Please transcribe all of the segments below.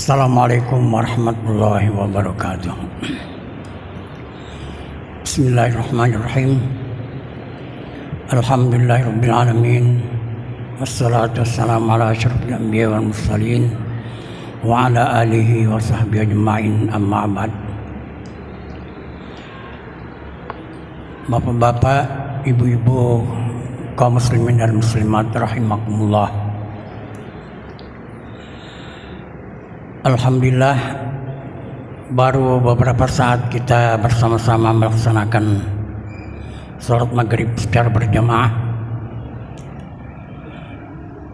Assalamualaikum warahmatullahi wabarakatuh. Bismillahirrahmanirrahim. Alhamdulillahirabbil alamin. Wassalatu wassalamu ala asyrofil anbiya wal mursalin wa ala alihi wa sahbihi ajma'in, amma ba'd. Bapak-bapak, ibu-ibu, kaum muslimin dan muslimat rahimakumullah. Alhamdulillah, baru beberapa saat kita bersama-sama melaksanakan sholat maghrib secara berjamaah,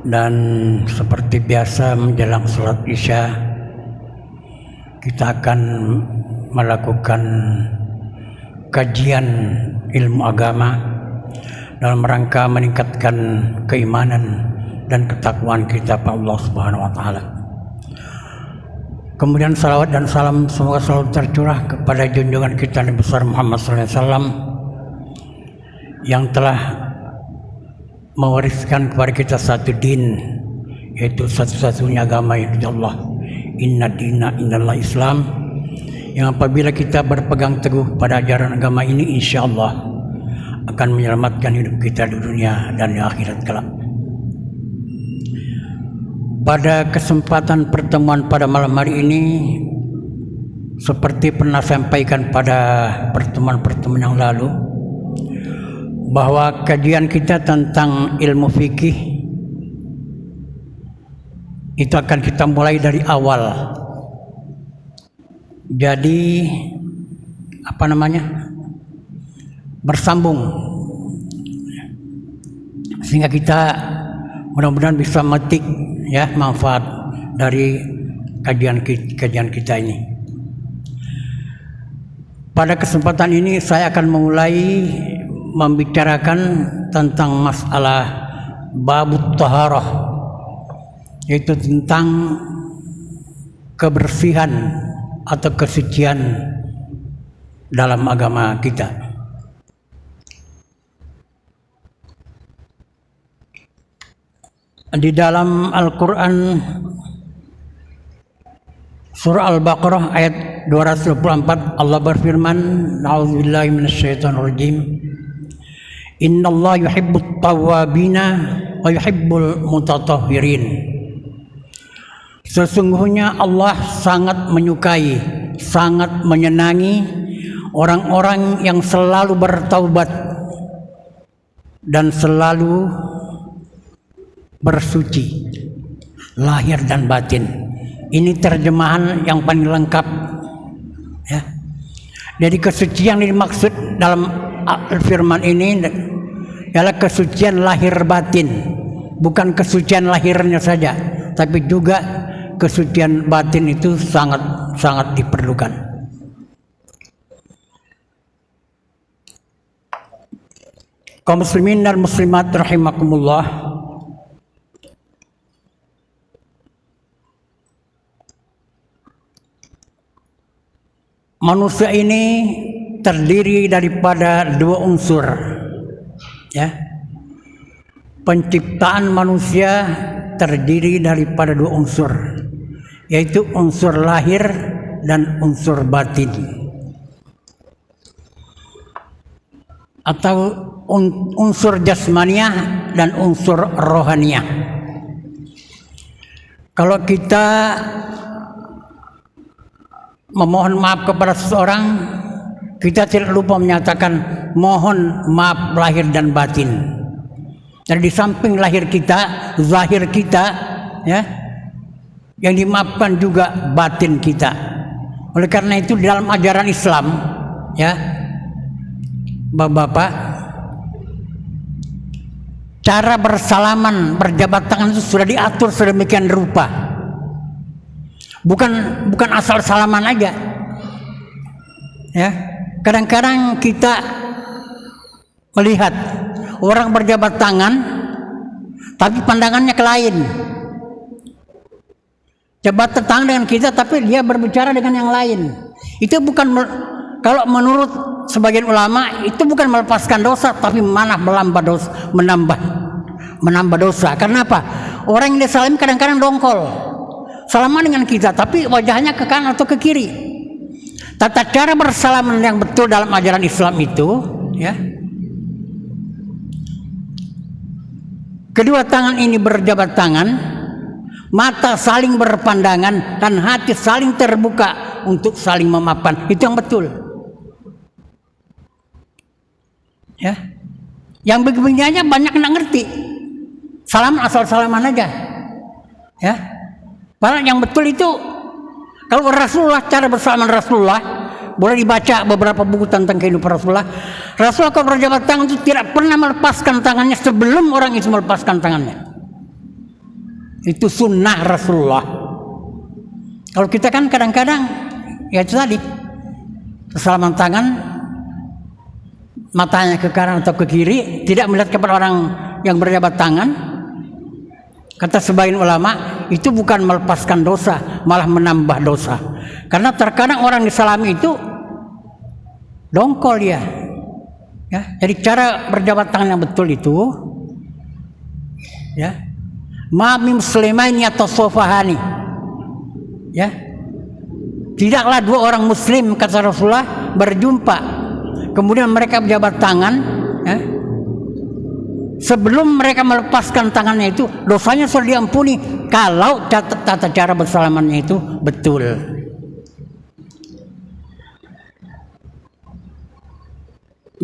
dan seperti biasa menjelang sholat isya kita akan melakukan kajian ilmu agama dalam rangka meningkatkan keimanan dan ketakwaan kita pada Allah Subhanahu wa Ta'ala. Kemudian salawat dan salam semoga selalu tercurah kepada junjungan kita Nabi besar Muhammad SAW yang telah mewariskan kepada kita satu din, yaitu satu-satunya agama, yaitu Allah. Inna dina indallah Islam, yang apabila kita berpegang teguh pada ajaran agama ini, insya Allah akan menyelamatkan hidup kita di dunia dan di akhirat kelak. Pada kesempatan pertemuan pada malam hari ini, seperti pernah sampaikan pada pertemuan-pertemuan yang lalu, bahwa kajian kita tentang ilmu fikih itu akan kita mulai dari awal. Jadi bersambung, sehingga kita mudah-mudahan bisa metik manfaat dari kajian kita ini. Pada kesempatan ini saya akan memulai membicarakan tentang masalah babut taharah, yaitu tentang kebersihan atau kesucian dalam agama kita. Di dalam Al-Quran surah Al-Baqarah ayat 224, Allah berfirman, A'udzubillahi minasyaitonirrajim, Innallaha yuhibbut tawwabina wa yuhibbul mutatahhirin. Sesungguhnya Allah sangat menyukai, sangat menyenangi orang-orang yang selalu bertaubat dan selalu bersuci lahir dan batin. Ini terjemahan yang paling lengkap, ya. Jadi kesucian yang dimaksud dalam firman ini adalah kesucian lahir batin, bukan kesucian lahirnya saja, tapi juga kesucian batin itu sangat diperlukan. Kaum muslimin dan muslimat rahimakumullah, manusia ini terdiri daripada dua unsur, ya. Penciptaan manusia terdiri daripada dua unsur, yaitu unsur lahir dan unsur batin, atau unsur jasmaniah dan unsur rohaniah. Kalau kita memohon maaf kepada seseorang, kita tidak lupa menyatakan mohon maaf lahir dan batin. Dan di samping lahir kita, zahir kita, ya, yang dimaafkan juga batin kita. Oleh karena itu di dalam ajaran Islam, ya, Bapak-bapak, cara bersalaman, berjabat tangan itu sudah diatur sedemikian rupa. Bukan asal salaman aja, ya. Kadang-kadang kita melihat orang berjabat tangan, tapi pandangannya ke lain. Jabat tangan dengan kita, tapi dia berbicara dengan yang lain. Itu bukan, kalau menurut sebagian ulama, itu bukan melepaskan dosa, tapi malah menambah dosa. Karena apa? Orang yang disalim kadang-kadang dongkol. salaman dengan kita, tapi wajahnya ke kanan atau ke kiri. Tata cara bersalaman yang betul dalam ajaran Islam itu, ya, kedua tangan ini berjabat tangan, mata saling berpandangan, dan hati saling terbuka untuk saling memaafkan. Itu yang betul. Ya, yang begini aja banyak yang ngerti. Salam asal salaman aja. Ya, padahal yang betul itu kalau Rasulullah, cara bersalaman Rasulullah, boleh dibaca beberapa buku tentang kehidupan Rasulullah. Rasulullah kalau berjabat tangan itu tidak pernah melepaskan tangannya sebelum orang itu melepaskan tangannya. Itu sunnah Rasulullah. Kalau kita kan kadang-kadang ya itu tadi, salaman tangan, matanya ke kanan atau ke kiri, tidak melihat kepada orang yang berjabat tangan. Kata sebagian ulama, itu bukan melepaskan dosa, malah menambah dosa. Karena terkadang orang disalami itu dongkol dia. Ya, jadi cara berjabat tangan yang betul itu, ya, ma min muslimaini atau sofahani. Ya, tidaklah dua orang muslim, kata Rasulullah, berjumpa, kemudian mereka berjabat tangan, ya, sebelum mereka melepaskan tangannya itu, dosanya sudah diampuni kalau tata cara bersalamannya itu betul.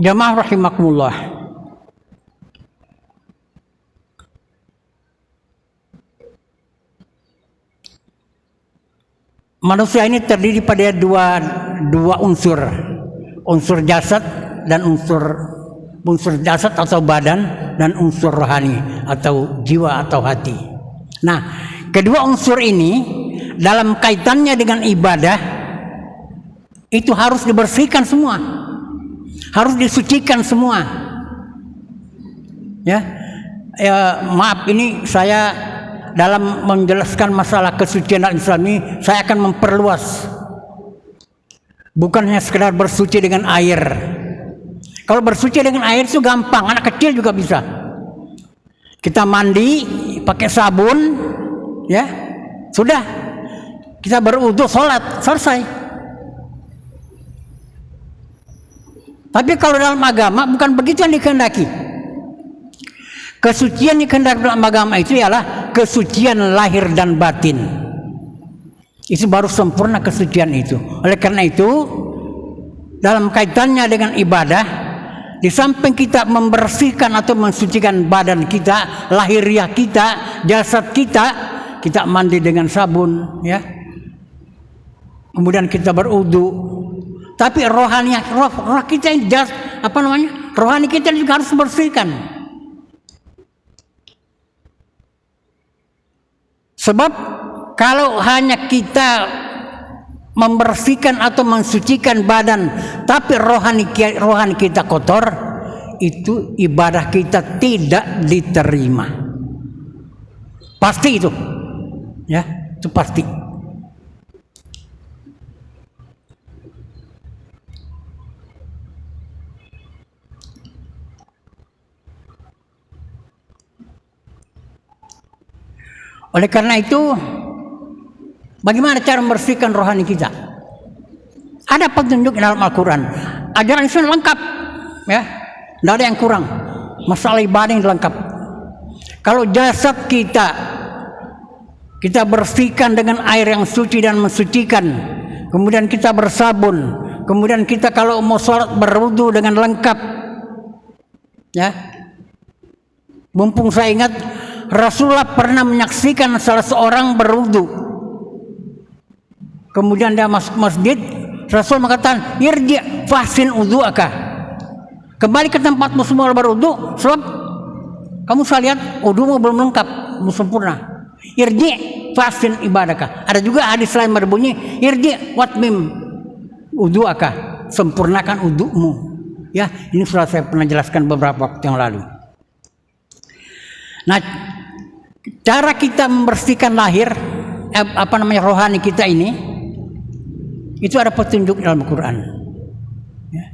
Jamaah rahimakumullah. Manusia ini terdiri pada dua unsur jasad dan unsur jasad atau badan, dan unsur rohani atau jiwa atau hati. Nah, kedua unsur ini dalam kaitannya dengan ibadah itu harus dibersihkan semua, harus disucikan semua. Ya, maaf, ini saya dalam menjelaskan masalah kesucian Islam ini saya akan memperluas, bukan hanya sekedar bersuci dengan air. Kalau bersuci dengan air itu gampang, anak kecil juga bisa. Kita mandi pakai sabun, ya, sudah. Kita berwudu, sholat, selesai. Tapi kalau dalam agama bukan begitu yang dikehendaki. Kesucian yang dikehendaki dalam agama itu ialah kesucian lahir dan batin. Itu baru sempurna kesucian itu. Oleh karena itu, dalam kaitannya dengan ibadah, di samping kita membersihkan atau mensucikan badan kita, lahiriah kita, jasad kita, kita mandi dengan sabun, ya. Kemudian kita berwudu. Tapi roh kita yang rohani kita juga harus bersihkan. Sebab kalau hanya kita membersihkan atau mensucikan badan, tapi rohani kita kotor, itu ibadah kita tidak diterima. Pasti itu, ya, itu pasti. Oleh karena itu, bagaimana cara membersihkan rohani kita? Ada petunjuk dalam Al-Quran. Ajaran Islam lengkap, ya, tidak ada yang kurang. Masalah ibadah yang lengkap. Kalau jasad kita bersihkan dengan air yang suci dan mensucikan, kemudian kita bersabun, kemudian kita kalau mau sholat berwudu dengan lengkap, ya. Mumpung saya ingat, Rasulullah pernah menyaksikan salah seorang berwudu. Kemudian dia masuk masjid, Rasul mengatakan, irji fahsin udhu'aka. Kembali ke tempatmu semua berwudu, sebab kamu saya lihat wudumu belum lengkap, belum sempurna. Irji fahsin ibadaka. Ada juga hadis lain berbunyi, irji watmim udhu'aka. Sempurnakan wudumu. Ya, ini sudah saya pernah jelaskan beberapa waktu yang lalu. Nah, cara kita membersihkan lahir, rohani kita ini, itu ada petunjuk dalam Al-Quran. Ya.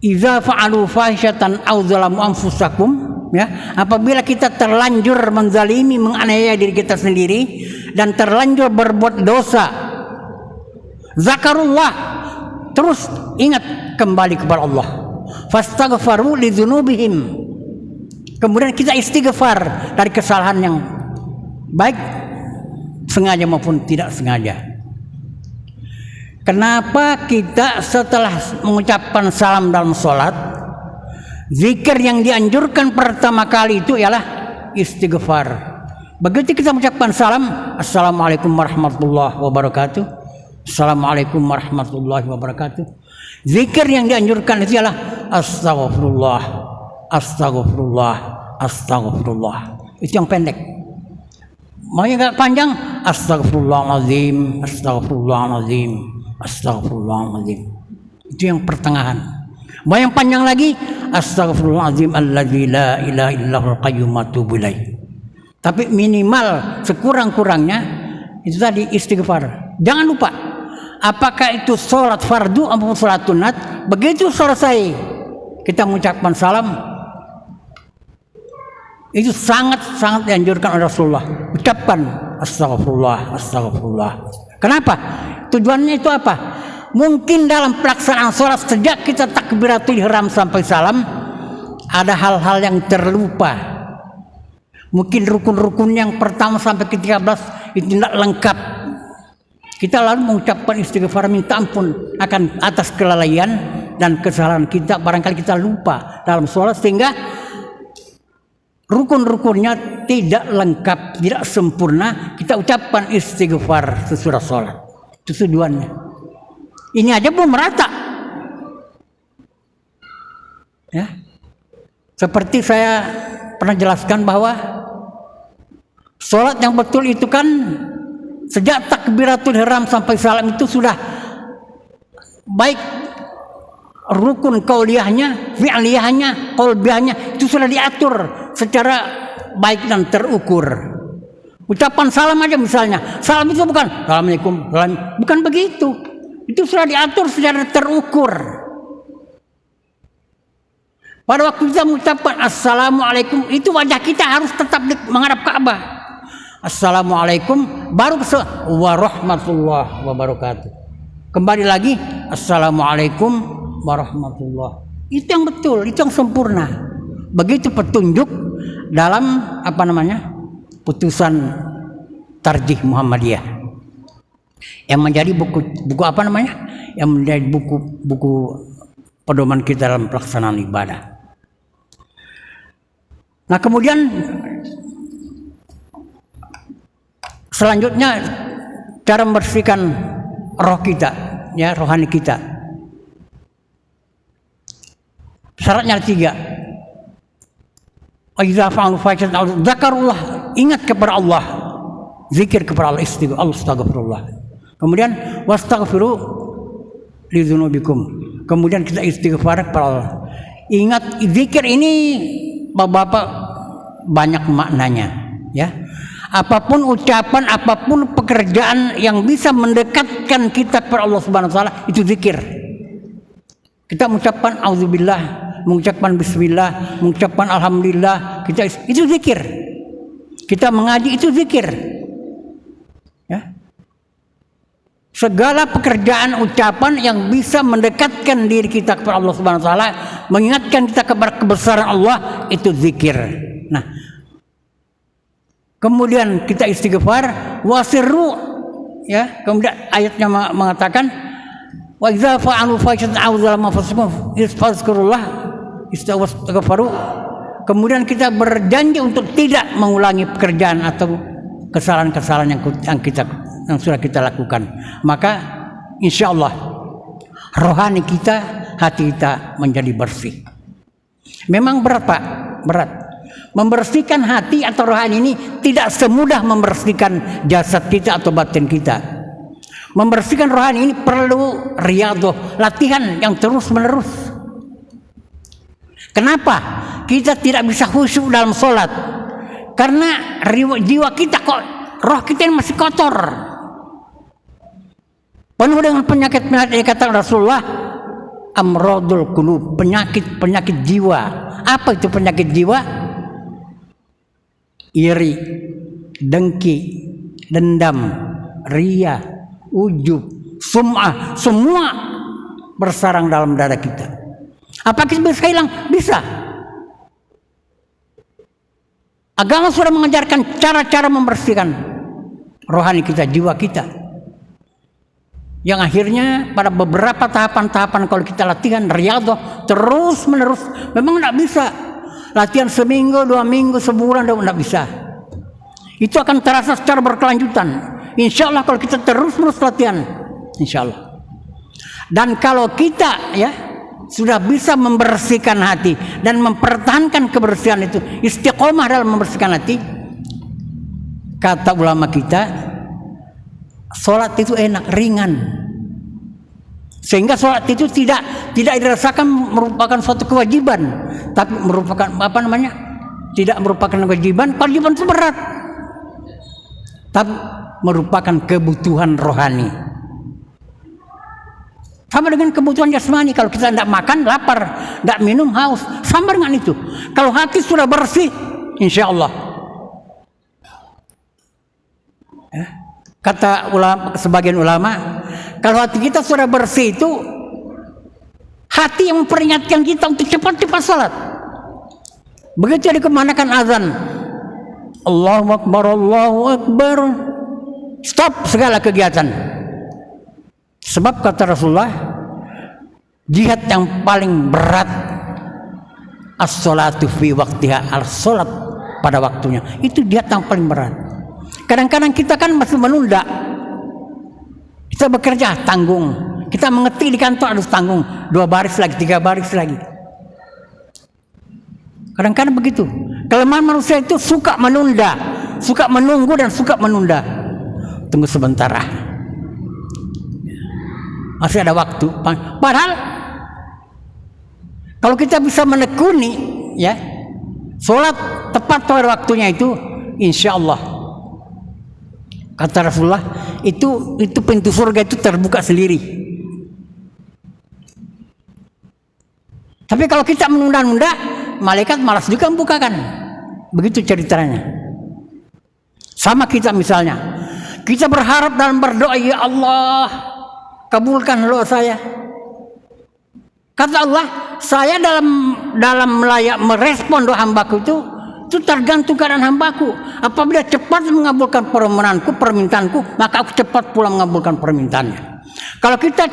Idza fa'alu fahsyatan aw zalamu anfusakum Ya, apabila kita terlanjur menzalimi, menganiaya diri kita sendiri dan terlanjur berbuat dosa, zakarullah, terus ingat kembali kepada Allah. Fastaghfaru lidzunubihim. Kemudian kita istighfar dari kesalahan yang baik sengaja maupun tidak sengaja. Kenapa kita setelah mengucapkan salam dalam sholat, zikir yang dianjurkan pertama kali itu ialah istighfar. Begitu kita mengucapkan salam, assalamualaikum warahmatullahi wabarakatuh, assalamualaikum warahmatullahi wabarakatuh, zikir yang dianjurkan itu ialah astagfirullah, astagfirullah, astagfirullah. Itu yang pendek. Mau yang agak panjang, astagfirullahaladzim, astagfirullahaladzim, astagfirullahaladzim. Itu yang pertengahan. Mau yang panjang lagi, astagfirullahaladzim alladzi la ilaha illallahul qayyum atubu ilaih. Tapi minimal sekurang-kurangnya itu tadi istighfar. Jangan lupa, apakah itu sholat fardu atau sholat sunat, begitu selesai kita mengucapkan salam, itu sangat-sangat dianjurkan oleh Rasulullah. Ucapkan astagfirullah, astagfirullah. Kenapa? Tujuannya itu apa? Mungkin dalam pelaksanaan sholat sejak kita takbiratul ihram sampai salam ada hal-hal yang terlupa. Mungkin rukun-rukun yang pertama sampai ke 13 itu tidak lengkap. Kita lalu mengucapkan istighfar, minta ampun akan atas kelalaian dan kesalahan kita. Barangkali kita lupa dalam sholat sehingga rukun-rukunnya tidak lengkap, tidak sempurna. Kita ucapkan istighfar sesudah sholat. Itu tujuannya. Ini aja belum merata. Ya, seperti saya pernah jelaskan bahwa sholat yang betul itu kan sejak takbiratul ihram sampai salam itu sudah baik rukun qauliyahnya, fi'liyahnya, qalbiyahnya itu sudah diatur secara baik dan terukur. Ucapan salam aja misalnya, salam itu bukan assalamualaikum, bukan begitu. Itu sudah diatur secara terukur. Pada waktu kita mengucapkan assalamualaikum, itu wajah kita harus tetap menghadap Ka'bah. Assalamualaikum, baru warahmatullahi wabarakatuh. Kembali lagi assalamualaikum warahmatullahi. Itu yang betul, itu yang sempurna. Begitu petunjuk dalam putusan Tarjih Muhammadiyah yang menjadi buku yang menjadi buku pedoman kita dalam pelaksanaan ibadah. Nah, kemudian selanjutnya cara membersihkan roh kita, ya, rohani kita. Syaratnya 3. Idza fa'alu fahishatan dzakarullah, ingat kepada Allah, zikir kepada Allah, astagfirullah. Kemudian wastaghfiru lidzunubikum. Kemudian kita istighfar kepada Allah. Ingat, zikir ini Bapak-bapak banyak maknanya, ya. Apapun ucapan, apapun pekerjaan yang bisa mendekatkan kita kepada Allah Subhanahu wa taala itu zikir. Kita mengucapkan auzubillah, mengucapkan bismillah, mengucapkan alhamdulillah, itu zikir. Kita mengaji itu zikir. Ya. Segala pekerjaan, ucapan yang bisa mendekatkan diri kita kepada Allah Subhanahu wa taala, mengingatkan kita kepada kebesaran Allah, itu zikir. Nah, kemudian kita istighfar, wasirru, ya. Kemudian ayatnya mengatakan wa idza fa'alu fahishatan aw zalama anfusahum istaghfirullah istaghfaru. Kemudian kita berjanji untuk tidak mengulangi pekerjaan atau kesalahan-kesalahan yang sudah kita lakukan. Maka insya Allah rohani kita, hati kita menjadi bersih. Memang berat Pak, berat. Membersihkan hati atau rohani ini tidak semudah membersihkan jasad kita atau batin kita. Membersihkan rohani ini perlu riyadhah, latihan yang terus menerus. Kenapa kita tidak bisa khusyuk dalam sholat? Karena jiwa kita kok, roh kita ini masih kotor, penuh dengan penyakit-penyakit. Kata Rasulullah, amradul qulub, penyakit jiwa. Apa itu penyakit jiwa? iri, dengki, dendam, ria, ujub, sum'ah, semua bersarang dalam dada kita. Apakah kita bisa hilang? Bisa. Agama sudah mengajarkan cara-cara membersihkan rohani kita, jiwa kita. Yang akhirnya pada beberapa tahapan-tahapan kalau kita latihan riyadhah terus menerus, memang tidak bisa latihan seminggu, 2 minggu, sebulan, tidak bisa. Itu akan terasa secara berkelanjutan. Insya Allah kalau kita terus-menerus latihan, insya Allah. Dan kalau kita sudah bisa membersihkan hati dan mempertahankan kebersihan itu, istiqomah dalam membersihkan hati, kata ulama kita, sholat itu enak, ringan, sehingga sholat itu tidak dirasakan merupakan suatu kewajiban, tapi merupakan tidak merupakan kewajiban itu berat, tapi merupakan kebutuhan rohani. Sama dengan kebutuhan jasmani, kalau kita tidak makan lapar, tidak minum haus, sama dengan itu. Kalau hati sudah bersih, insya Allah. Kata sebagian ulama, kalau hati kita sudah bersih itu hati yang memperingatkan kita untuk cepat-cepat salat. Begitu dikemanakan azan, Allahu Akbar, stop segala kegiatan. Sebab kata Rasulullah, jihad yang paling berat as-salatu fi waqtiha, as-salat pada waktunya. Itu jihad yang paling berat. Kadang-kadang kita kan masih menunda. Kita bekerja tanggung, kita mengetik di kantor harus tanggung, 2 baris lagi, 3 baris lagi. Kadang-kadang begitu. Kelemahan manusia itu suka menunda, suka menunggu dan suka menunda. Tunggu sebentar masih ada waktu. Padahal kalau kita bisa menekuni sholat tepat pada waktunya itu, insya Allah, kata Rasulullah, itu pintu surga itu terbuka sendiri. Tapi kalau kita menunda-nunda, malaikat malas juga membukakan. Begitu ceritanya. Sama kita misalnya, kita berharap dalam berdoa, ya Allah, kabulkan doa saya. Kata Allah, saya dalam layak merespon doa hambaku itu tergantung keadaan hambaku. Apabila cepat mengabulkan permintaanku, maka aku cepat pula mengabulkan permintaannya. Kalau kita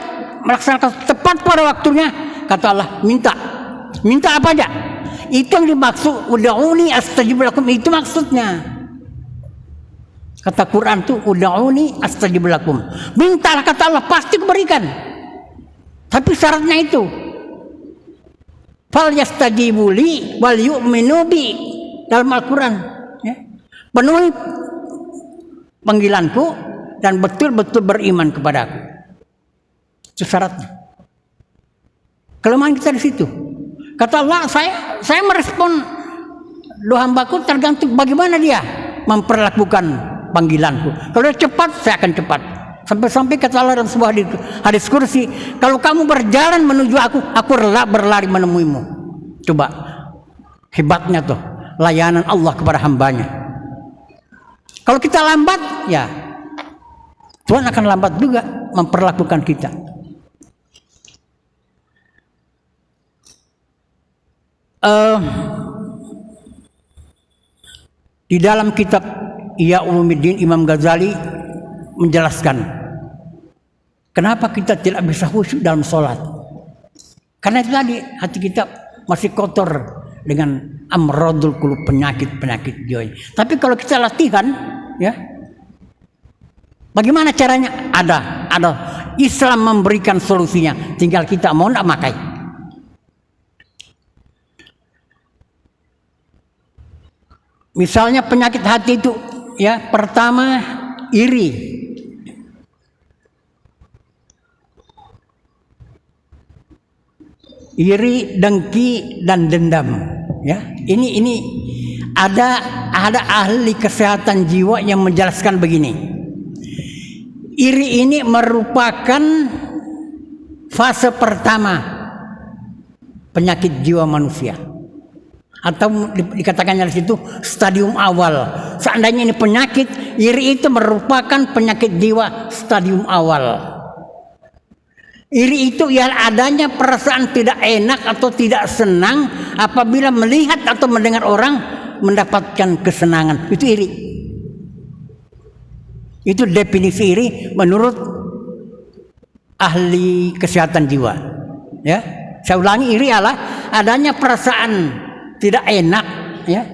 melaksanakan tepat pada waktunya, kata Allah, minta apa aja. Itu yang dimaksud ud'uni astajib lakum, itu maksudnya. Kata Quran itu ud'uni astajib lakum. Mintalah, kata Allah, pasti kuberikan. Tapi syaratnya itu, fal yastajibu li wal yu'minu bi, dalam Al-Quran. Penuhi panggilanku dan betul-betul beriman kepadaku. Itu syaratnya. Kelemahan kita di situ. Kata Allah, saya merespon doa hambaku tergantung bagaimana dia memperlakukan panggilanku. Kalau dia cepat, saya akan cepat. Sampai-sampai kata Allah dalam sebuah hadis kursi, kalau kamu berjalan menuju aku rela berlari menemuimu. Coba, hebatnya tuh layanan Allah kepada hambanya. Kalau kita lambat, ya Tuhan akan lambat juga memperlakukan kita. Di dalam kitab Ihya Ulumuddin, Imam Ghazali menjelaskan kenapa kita tidak bisa khusyuk dalam sholat. Karena itu tadi, hati kita masih kotor dengan amradul qulub, penyakit jiwa. Tapi kalau kita latihan, bagaimana caranya? Ada. Islam memberikan solusinya, tinggal kita mau tidak makai. Misalnya penyakit hati itu, pertama iri. Iri, dengki, dan dendam. Ini ada ahli kesehatan jiwa yang menjelaskan begini. Iri ini merupakan fase pertama penyakit jiwa manusia. atau dikatakannya di situ stadium awal. Seandainya ini penyakit, iri itu merupakan penyakit jiwa stadium awal. Iri itu ialah adanya perasaan tidak enak atau tidak senang apabila melihat atau mendengar orang mendapatkan kesenangan. Itu iri. Itu definisi iri menurut ahli kesehatan jiwa. Ya, saya ulangi, iri adalah adanya perasaan tidak enak, ya,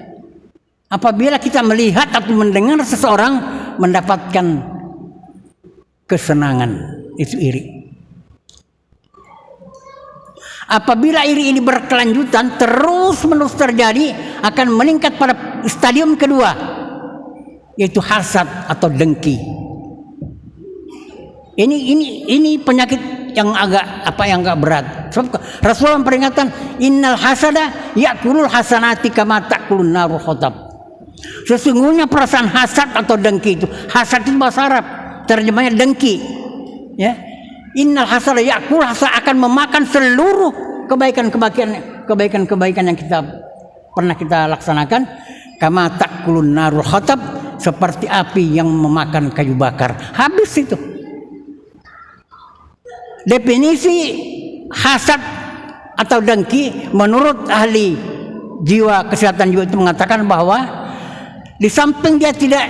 apabila kita melihat atau mendengar seseorang mendapatkan kesenangan. Itu iri. Apabila iri ini berkelanjutan terus menerus terjadi, akan meningkat pada stadium kedua, yaitu hasad atau dengki. Ini penyakit yang agak berat. Sebab Rasulullah memperingatkan, innal hasada yakulul hasanati kama takulun naru khotab. Sesungguhnya perasaan hasad atau dengki itu, hasad itu bahasa Arab, terjemahnya dengki, ya. Innal hasada yakul, akan memakan seluruh kebaikan yang pernah kita laksanakan. Kama takulun naru khotab, seperti api yang memakan kayu bakar. Habis itu. Definisi hasad atau dengki menurut ahli jiwa, kesehatan jiwa itu mengatakan bahwa di samping dia tidak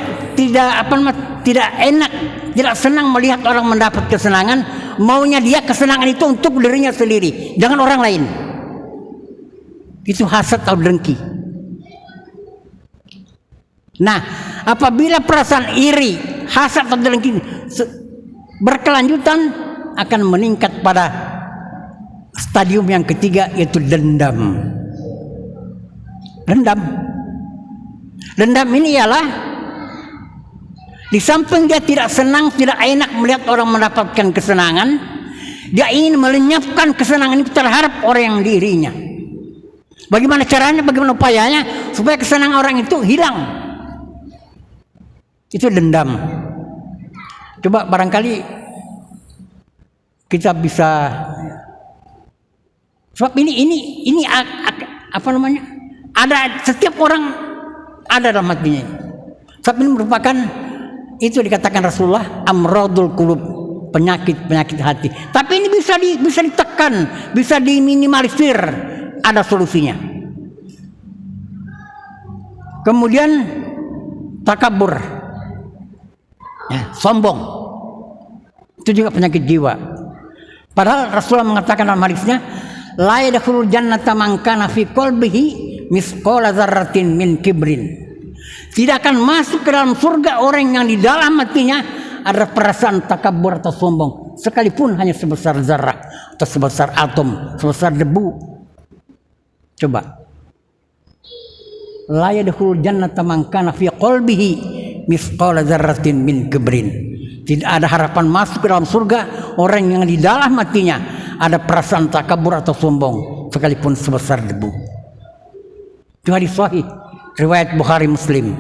enak, tidak senang melihat orang mendapat kesenangan, maunya dia kesenangan itu untuk dirinya sendiri, jangan orang lain. Itu hasad atau dengki. Nah, apabila perasaan iri, hasad atau dengki berkelanjutan, akan meningkat pada stadium yang ketiga, yaitu dendam. Dendam ini ialah di samping dia tidak senang, tidak enak melihat orang mendapatkan kesenangan, dia ingin melenyapkan kesenangan itu terhadap orang yang dirinya. Bagaimana caranya, bagaimana upayanya supaya kesenangan orang itu hilang? Itu dendam. Coba barangkali kita bisa, sebab ini apa namanya, ada, setiap orang ada dalam hatinya. Sebab ini merupakan, itu dikatakan Rasulullah, amradul qulub, penyakit hati. Tapi ini bisa ditekan, bisa diminimalisir, ada solusinya. Kemudian takabur, ya, sombong, itu juga penyakit jiwa. Padahal Rasulullah mengatakan dalam hadisnya, la yadkhulul jannata man kana fi qalbihi misqala dzarratin min kibrin. Tidak akan masuk ke dalam surga orang yang di dalam hatinya ada perasaan takabur atau sombong, sekalipun hanya sebesar zarah atau sebesar atom, sebesar debu. Coba. La yadkhulul jannata man kana fi qalbihi misqala dzarratin min kibrin. Tidak ada harapan masuk ke dalam surga orang yang di dalam hatinya ada perasaan takabur atau sombong, sekalipun sebesar debu. Itu hadis sahih, riwayat Bukhari Muslim.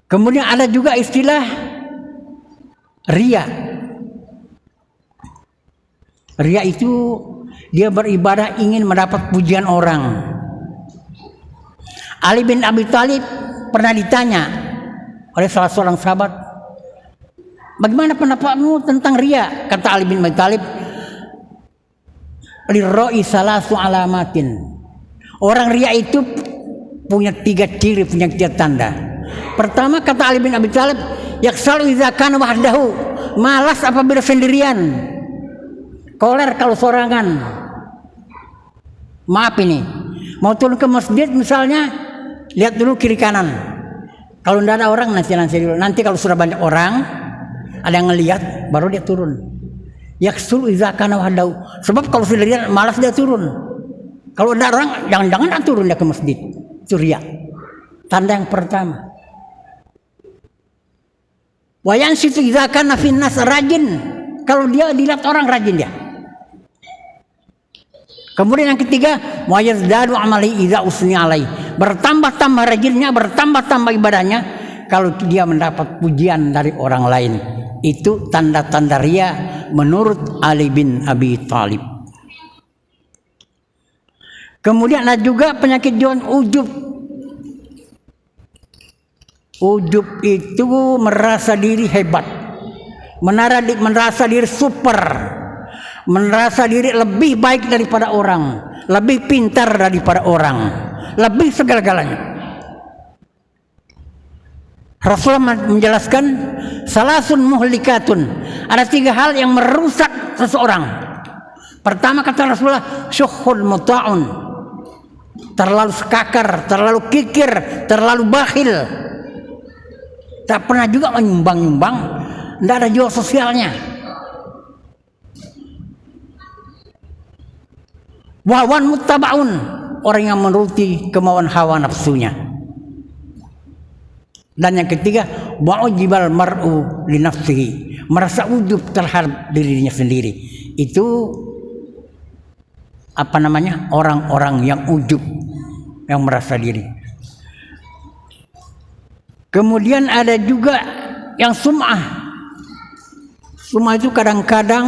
Kemudian ada juga istilah riya. Riya itu dia beribadah ingin mendapat pujian orang. Ali bin Abi Thalib pernah ditanya oleh salah seorang sahabat, bagaimana pendapatmu tentang riya? Kata Ali bin Abi Thalib, lirra'i salasu alamatin. Orang riya itu punya 3 ciri, punya 3 tanda. Pertama, kata Ali bin Abi Thalib, yaksalu idza kana wahdahu, malas apabila sendirian, koler kalau sorangan. Maaf ini, mau turun ke masjid misalnya, lihat dulu kiri kanan. Kalau tidak ada orang nanti dulu. Nanti kalau sudah banyak orang, ada yang ngelihat, baru dia turun. Yaksul idza kana wahdahu. Sebab kalau sudah lihat malas dia turun. Kalau ada orang, jangan-jangan turun dia ke masjid. Itu riya. Tanda yang pertama. Wa yansitu idza kana finnas, rajin. Kalau dia dilihat orang, rajin dia. Kemudian yang ketiga, wa yazdadu amali idza usni alai. Bertambah-tambah rajinnya, bertambah-tambah ibadahnya kalau dia mendapat pujian dari orang lain. Itu tanda-tanda riya menurut Ali bin Abi Thalib. Kemudian ada juga penyakit jiwa ujub. Ujub itu merasa diri hebat, merasa diri super, merasa diri lebih baik daripada orang, lebih pintar daripada orang, lebih segala-galanya. Rasulullah menjelaskan salasun muhlikatun, ada 3 hal yang merusak seseorang. Pertama kata Rasulullah, syuhul muta'un, terlalu sekakar, terlalu kikir, terlalu bakhil, tak pernah juga menyumbang-nyumbang, tidak ada jiwa sosialnya. Wawan muttabaun, orang yang menuruti kemauan hawa nafsunya. Dan yang ketiga, wa'ujibal mar'u li nafsihi, merasa ujub terhadap dirinya sendiri. Itu orang-orang yang ujub, yang merasa diri. Kemudian ada juga yang sum'ah. Sum'ah itu kadang-kadang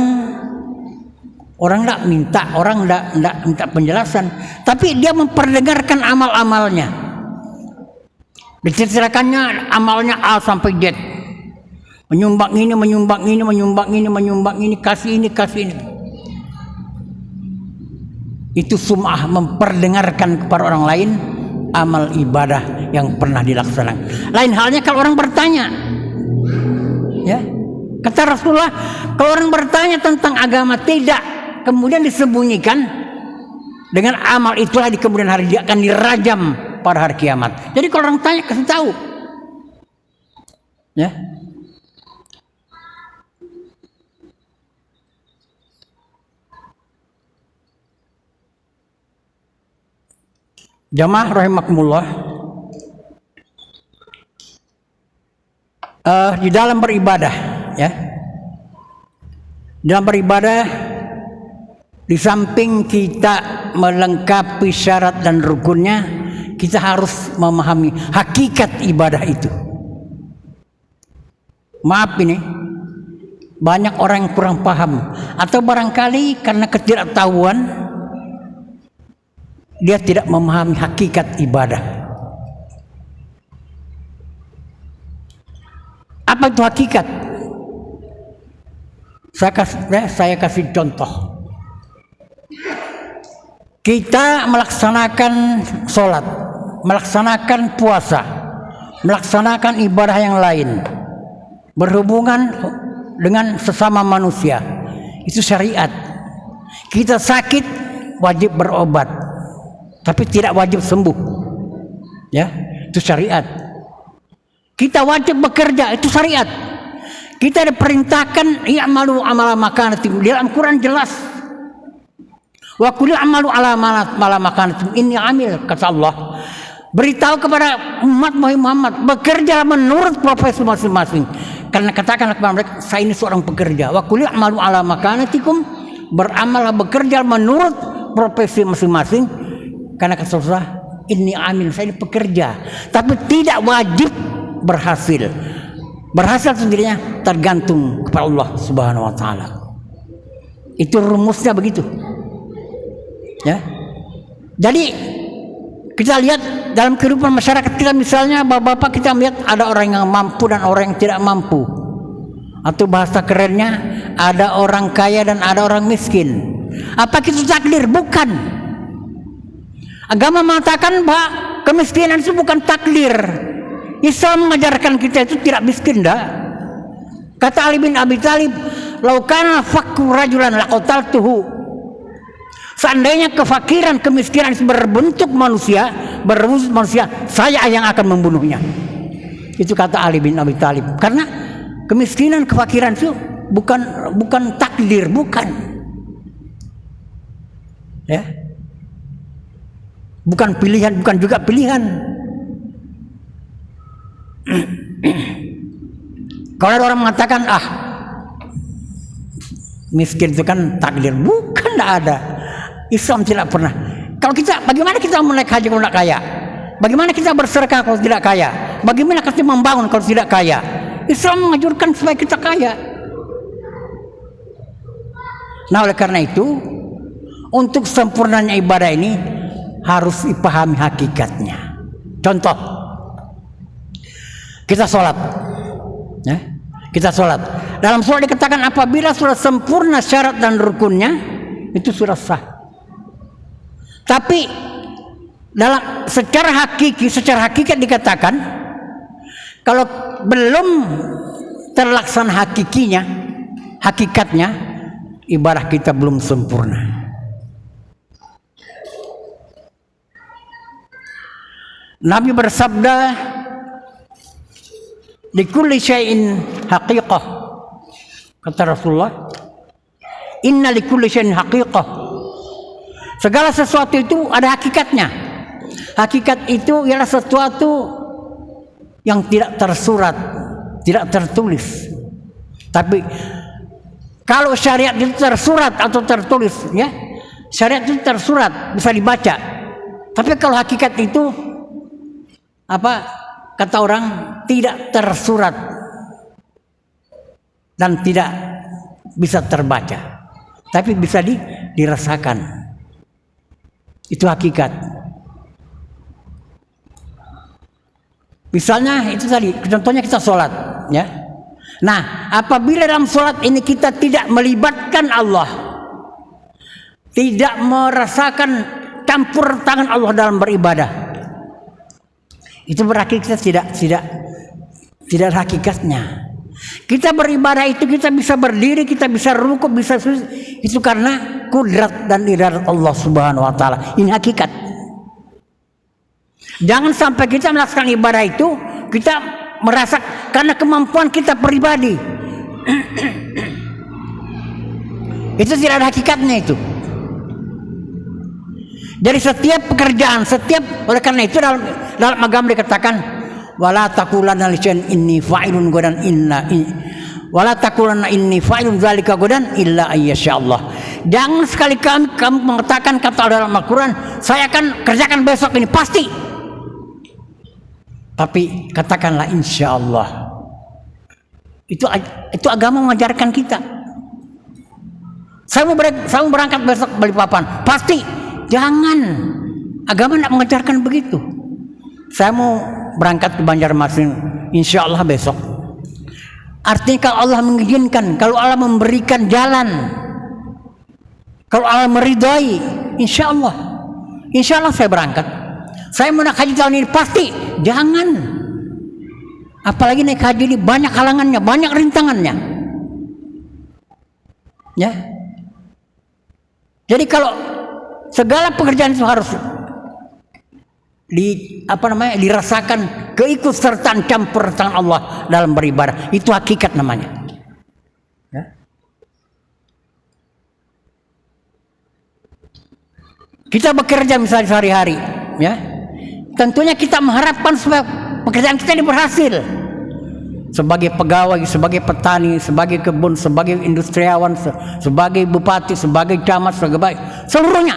orang tidak minta penjelasan, tapi dia memperdengarkan amal-amalnya. Diceritakannya amalnya A sampai Z. Menyumbang ini, kasih ini. Itu sum'ah, memperdengarkan kepada orang lain amal ibadah yang pernah dilaksanakan. Lain halnya kalau orang bertanya. Ya. Kata Rasulullah, kalau orang bertanya tentang agama tidak kemudian disembunyikan, dengan amal itulah di kemudian hari dia akan dirajam pada hari kiamat. Jadi kalau orang tanya, kasih tahu. Ya. Jamaah rahimakumullah, di dalam beribadah, ya, dalam beribadah, di samping kita melengkapi syarat dan rukunnya, kita harus memahami hakikat ibadah itu. Maaf ini, banyak orang yang kurang paham, atau barangkali karena ketidaktahuan, dia tidak memahami hakikat ibadah. Apa itu hakikat? Saya kasih contoh. Kita melaksanakan sholat, melaksanakan puasa, melaksanakan ibadah yang lain, berhubungan dengan sesama manusia, itu syariat. Kita sakit wajib berobat, tapi tidak wajib sembuh, ya, itu syariat. Kita wajib bekerja, itu syariat. Kita diperintahkan i'malu amala makanatikum, di dalam Quran jelas. Wa qul i'malu ala makanatikum inni amil, kata Allah. Beritahu kepada umat Muhammad, bekerja menurut profesi masing-masing. Karena katakanlah kepada mereka, saya ini seorang pekerja. Wa qul i'malu ala makanatikum, beramallah, bekerja menurut profesi masing-masing. Karena kata Allah, inni amil, saya ini pekerja, tapi tidak wajib berhasil. Berhasil sendirinya tergantung kepada Allah Subhanahu wa taala. Itu rumusnya begitu. Ya. Jadi kita lihat dalam kehidupan masyarakat kita, misalnya bapak-bapak, kita melihat ada orang yang mampu dan orang yang tidak mampu. Atau bahasa kerennya, ada orang kaya dan ada orang miskin. Apa itu takdir? Bukan. Agama mengatakan bahwa kemiskinan itu bukan takdir. Islam mengajarkan kita itu tidak miskin, dah. Kata Ali bin Abi Thalib, "Lau kana fakru rajulan laqataltuhu." Seandainya kefakiran, kemiskinan berbentuk manusia, berwujud manusia, saya yang akan membunuhnya. Itu kata Ali bin Abi Thalib. Karena kemiskinan, kefakiran itu bukan takdir, bukan. Ya. Bukan pilihan, bukan juga pilihan. Kalau ada orang mengatakan, miskin itu kan takdir, bukan, tidak ada. Islam tidak pernah. Kalau kita, bagaimana kita mau naik haji kalau tidak kaya? Bagaimana kita bersedekah kalau tidak kaya? Bagaimana kita membangun kalau tidak kaya? Islam menganjurkan supaya kita kaya. Nah, oleh karena itu, untuk sempurnanya ibadah ini, harus dipahami hakikatnya. Contoh, kita sholat, ya, kita sholat. Dalam sholat dikatakan apabila sudah sempurna syarat dan rukunnya, itu sudah sah. Tapi secara hakikat dikatakan kalau belum terlaksana hakikatnya, ibadah kita belum sempurna. Nabi bersabda, "Likulli syai'in haqiqah." Kata Rasulullah, "Inna likulli syai'in haqiqah." Segala sesuatu itu ada hakikatnya. Hakikat itu ialah sesuatu yang tidak tersurat, tidak tertulis. Tapi kalau syariat itu tersurat atau tertulis, ya, syariat itu tersurat, bisa dibaca. Tapi kalau hakikat itu kata orang, tidak tersurat dan tidak bisa terbaca, tapi bisa dirasakan. Itu hakikat. Misalnya itu tadi, contohnya kita sholat, ya. Nah, apabila dalam sholat ini kita tidak melibatkan Allah, tidak merasakan campur tangan Allah dalam beribadah, itu berarti kita tidak hakikatnya. Kita beribadah itu kita bisa berdiri, kita bisa rukuk, bisa itu karena kudrat dan iradat Allah Subhanahu wa taala. Ini hakikat. Jangan sampai kita melaksanakan ibadah itu kita merasa karena kemampuan kita pribadi. Itu tidak ada hakikatnya itu. Dari setiap pekerjaan, oleh karena itu dalam agama dikatakan wala taqulanna li syai'in inni fa'ilun ghadan wala taqulanna inni fa'ilun dzalika ghadan illa ayyasha Allah. Jangan sekali kamu mengatakan kata dalam Al-Qur'an, saya akan kerjakan besok ini pasti. Tapi katakanlah insya Allah. Itu agama mengajarkan kita. Saya mau berangkat besok Balikpapan, pasti. Jangan. Agama tidak mengajarkan begitu. Saya mau berangkat ke Banjarmasin, insya Allah besok. Artinya kalau Allah mengizinkan, kalau Allah memberikan jalan, kalau Allah meridai, insya Allah saya berangkat. Saya mau naik haji tahun ini pasti. Jangan. Apalagi naik haji ini banyak halangannya, banyak rintangannya. Ya. Jadi kalau segala pekerjaan itu harus dirasakan keikutsertaan campur tangan Allah dalam beribadah. Itu hakikat namanya. Ya. Kita bekerja misalnya sehari-hari, ya. Tentunya kita mengharapkan supaya pekerjaan kita ini berhasil. Sebagai pegawai, sebagai petani, sebagai kebun, sebagai industriawan, sebagai bupati, sebagai camat, seluruhnya.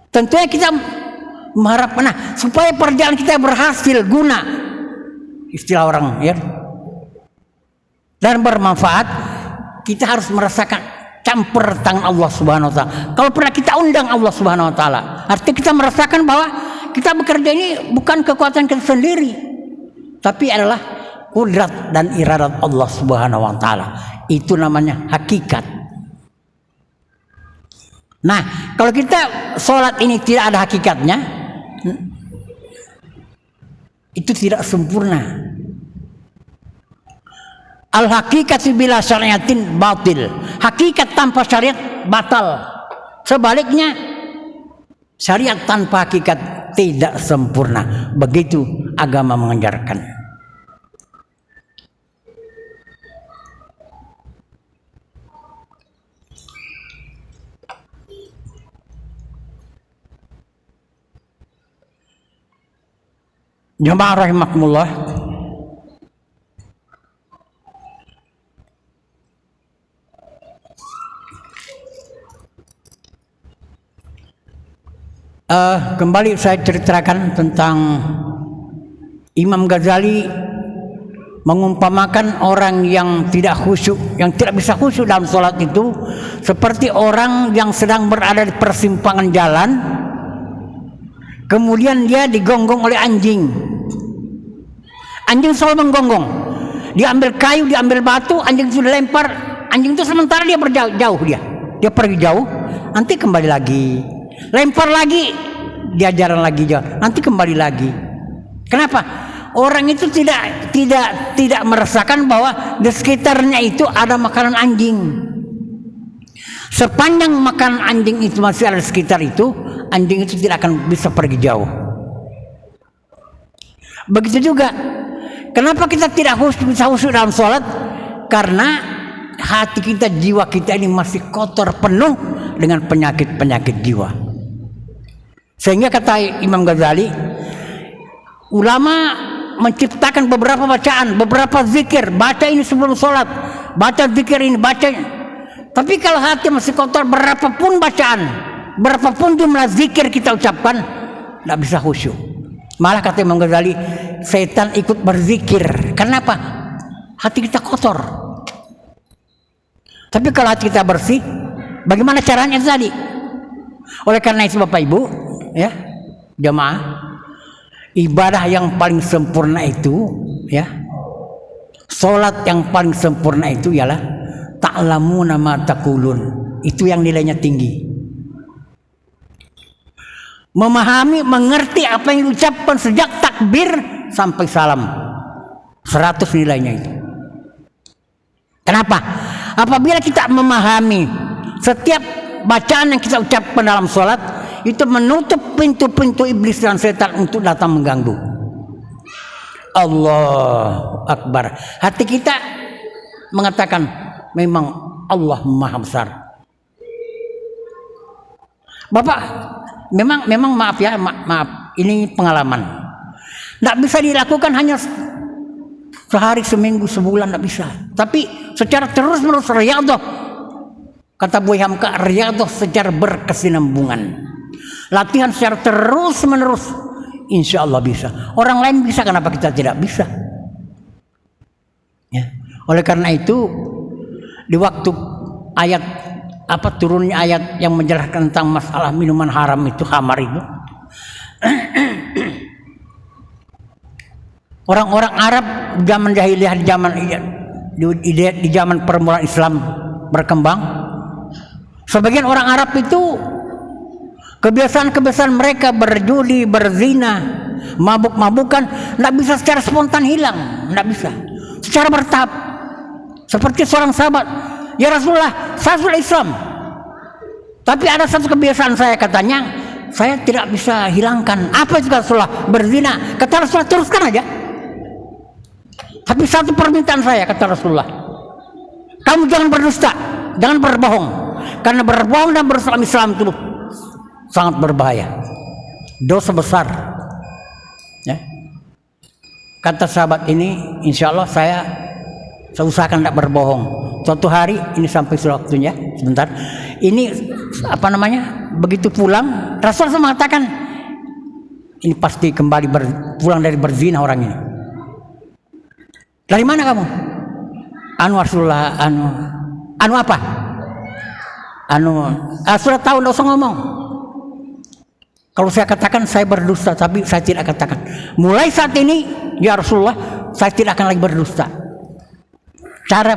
Tentunya kita mengharapkan supaya pekerjaan kita berhasil, guna, istilah orang, ya, dan bermanfaat. Kita harus merasakan campur tangan Allah Subhanahu wa taala. Kalau pernah kita undang Allah Subhanahu wa taala, artinya kita merasakan bahwa kita bekerja ini bukan kekuatan kita sendiri, tapi adalah kudrat dan iradat Allah Subhanahu wa taala. Itu namanya hakikat. Nah, kalau kita sholat ini tidak ada hakikatnya, itu tidak sempurna. Al-hakikatu bila syariatin batil. Hakikat tanpa syariat batal. Sebaliknya, syariat tanpa hakikat tidak sempurna. Begitu agama mengajarkan. Jemaah rahimakumullah. Kembali saya ceritakan tentang Imam Ghazali mengumpamakan orang yang tidak khusyuk, yang tidak bisa khusyuk dalam sholat itu seperti orang yang sedang berada di persimpangan jalan, kemudian dia digonggong oleh anjing. Anjing selalu menggonggong, dia ambil kayu, dia ambil batu, anjing sudah lempar, anjing itu sementara dia berjauh, dia pergi jauh, nanti kembali lagi, lempar lagi, dia jalan lagi jauh, nanti kembali lagi. Kenapa? Orang itu tidak merasakan bahwa di sekitarnya itu ada makanan anjing. Sepanjang makanan anjing itu masih ada di sekitar itu, anjing itu tidak akan bisa pergi jauh. Begitu juga, kenapa kita tidak bisa khusyuk dalam sholat? Karena hati kita, jiwa kita ini masih kotor, penuh dengan penyakit-penyakit jiwa. Sehingga kata Imam Ghazali, ulama menciptakan beberapa bacaan, beberapa zikir, baca ini sebelum sholat, baca zikir ini, baca. Tapi kalau hati masih kotor, berapapun bacaan, berapapun jumlah zikir kita ucapkan, tidak bisa khusyuk. Malah kata Imam Ghazali, setan ikut berzikir. Kenapa? Hati kita kotor. Tapi kalau hati kita bersih, bagaimana caranya tadi? Oleh karena itu Bapak Ibu, ya, jamaah, ibadah yang paling sempurna itu, ya, sholat yang paling sempurna itu ialah ta'lamuna ma taqulun. Itu yang nilainya tinggi. Memahami, mengerti apa yang diucapkan sejak takbir sampai salam. 100 nilainya itu. Kenapa? Apabila kita memahami setiap bacaan yang kita ucapkan dalam sholat, itu menutup pintu-pintu iblis dan setan untuk datang mengganggu. Allahu Akbar. Hati kita mengatakan memang Allah Maha Besar. Bapak, memang maaf ya, maaf. Ini pengalaman. Tidak bisa dilakukan hanya sehari, seminggu, sebulan, tidak bisa. Tapi secara terus-menerus riyadhah. Kata Buya Hamka, riyadhah secara berkesinambungan. Latihan secara terus-menerus, insya Allah bisa. Orang lain bisa, kenapa kita tidak bisa? Ya. Oleh karena itu, di waktu turunnya ayat yang menjelaskan tentang masalah minuman haram itu, khamar itu, orang-orang Arab zaman jahiliyah, di zaman permulaan Islam berkembang, sebagian orang Arab itu kebiasaan-kebiasaan mereka berjudi, berzina, mabuk-mabukan, tidak bisa secara spontan hilang, tidak bisa. Secara bertahap. Seperti seorang sahabat, ya Rasulullah, saya sudah Islam, tapi ada satu kebiasaan saya, katanya, saya tidak bisa hilangkan. Apa itu Rasulullah? Berzina. Kata Rasulullah, teruskan aja. Tapi satu permintaan saya, kata Rasulullah, kamu jangan berdusta, jangan berbohong, karena berbohong dan Islam itu sangat berbahaya, dosa besar. Ya. Kata sahabat ini, insya Allah saya usahakan tidak berbohong. Suatu hari, ini sampai waktunya, sebentar. Ini begitu pulang, Rasul mengatakan, ini pasti kembali pulang dari berzina orang ini. Dari mana kamu? Rasulullah, apa? Sudah tahu, tidak usah ngomong. Kalau saya katakan saya berdusta, tapi saya tidak katakan. Mulai saat ini, ya Rasulullah, saya tidak akan lagi berdusta. Cara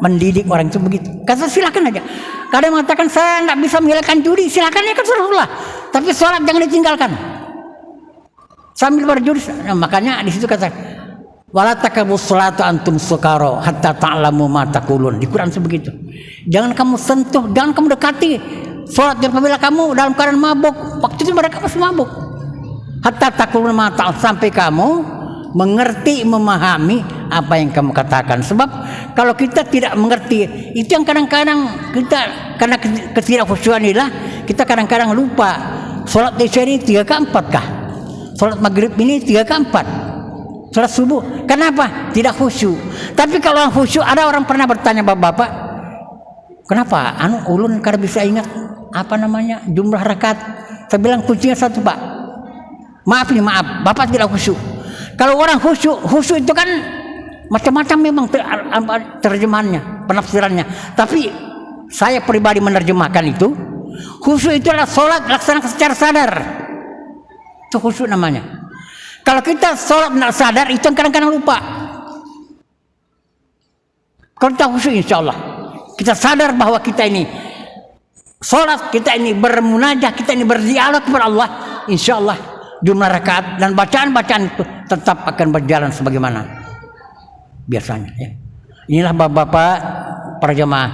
mendidik orang itu begitu. Kata silakan aja. Kadang mengatakan saya tidak bisa menghilangkan judi, silakan ya kata Rasulullah. Tapi sholat jangan ditinggalkan. Sambil berjudi, makanya di situ kata, wala taqrabus sholata antum sukara hatta ta'lamu ma taqulun. Di Quran sebegitu. Jangan kamu sentuh, jangan kamu dekati sholat apabila kamu dalam keadaan mabuk. Waktu itu mereka masih mabuk. Hatta taqulun ma ta'lam, sampai kamu mengerti, memahami apa yang kamu katakan. Sebab kalau kita tidak mengerti, itu yang kadang-kadang kita, karena ketidakkhusyuan inilah kita kadang-kadang lupa. Sholat isya ini 3/4 kah? Sholat maghrib ini 3/4. Sholat subuh. Kenapa? Tidak khusyuk. Tapi kalau orang khusyuk, ada orang pernah bertanya bapak-bapak, kenapa? Ulun kada bisa ingat jumlah rakaat. Saya bilang kuncinya satu Pak. Maaf, bapak tidak khusyuk. Kalau orang khusyuk itu kan Macam-macam memang terjemahannya, penafsirannya. Tapi saya pribadi menerjemahkan itu, khusyuk itu adalah sholat laksanakan secara sadar. Itu khusyuk namanya. Kalau kita sholat tidak sadar, itu kadang-kadang lupa. Kalau kita khusyuk, insya Allah kita sadar bahwa kita ini sholat, kita ini bermunajah, kita ini berdialog kepada Allah, insya Allah jumlah rakaat dan bacaan-bacaan itu tetap akan berjalan sebagaimana biasanya. Ya. Inilah bapak-bapak para jemaah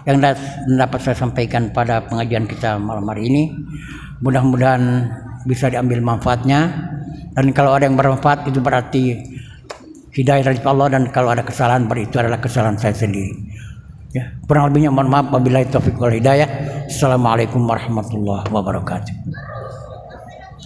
yang dapat saya sampaikan pada pengajian kita malam hari ini. Mudah-mudahan bisa diambil manfaatnya, dan kalau ada yang bermanfaat itu berarti hidayah dari Allah, dan kalau ada kesalahan berarti itu adalah kesalahan saya sendiri. Ya, kurang lebihnya mohon maaf. Wabillahi taufiq wal hidayah. Assalamualaikum warahmatullahi wabarakatuh.